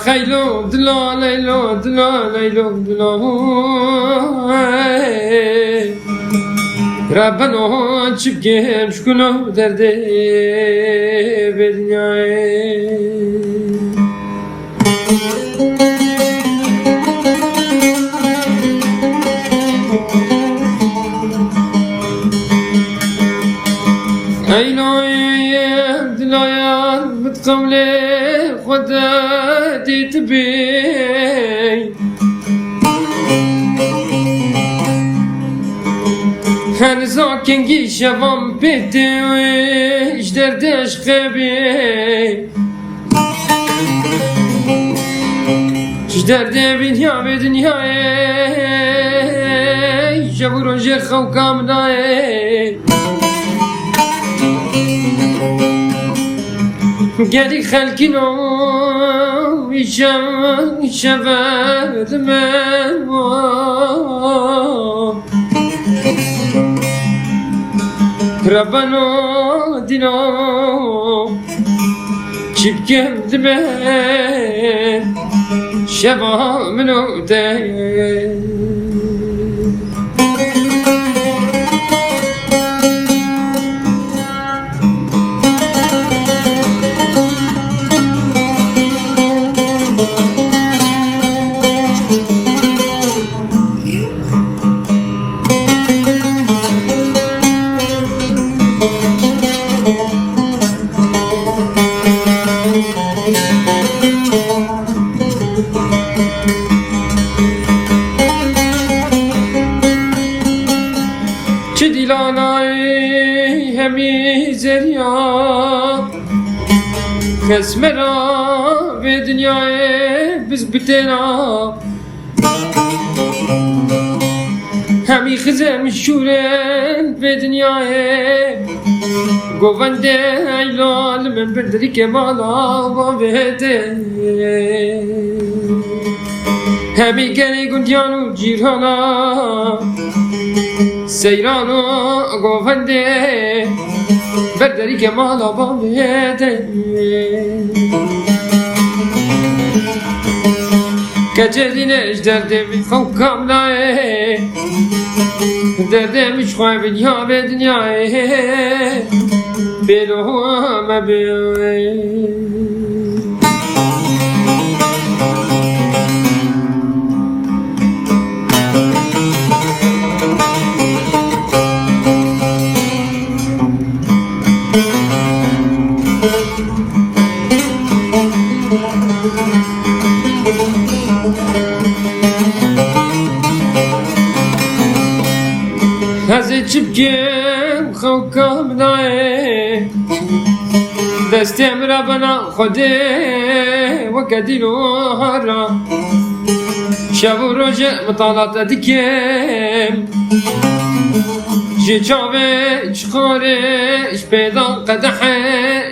خیلو دلا لیلو دلا لیلو دلا ربنا چبگم شکنو درده به دنیای ایلوی دلایم بتقول خدا دیت بی هنزا کنگی شوام بیتویش دردش خبی درد دنیا به دنیای شب و روز خو کامنای گلی خلکی نو شود من ربنا دینا چی بگم دمه شبا منو ده چه دیلانای همی زریا قسم را به دنیای بز بتنا همی خزم شورن به دنیای گوونده ایلال من بردری که مالا با بهده همی گلی گندیانو جیرانا سیرانو گوونده بردری که مالا با بهده کچه دینش درده می خو کاملای درده میش خواه بنیا به دنیای بلو همه بیوی هزی چبگم خو کامنای دستم را بنا خوده و کدیلو هرا شب و روز مطالعات دکم جی چاوه چخارش پیدا قدح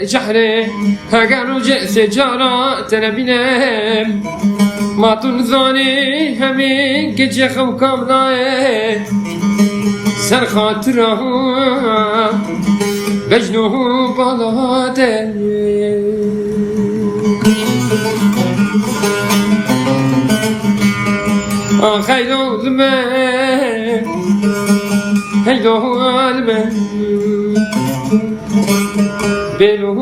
جحره اگر روز سجارا تنبینم ما تنزانی همین که چه خو کامنای سر خاطره بجنو بالاده خیلو دمه خیلو دمه بلو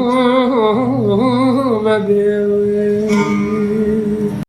ما بیوه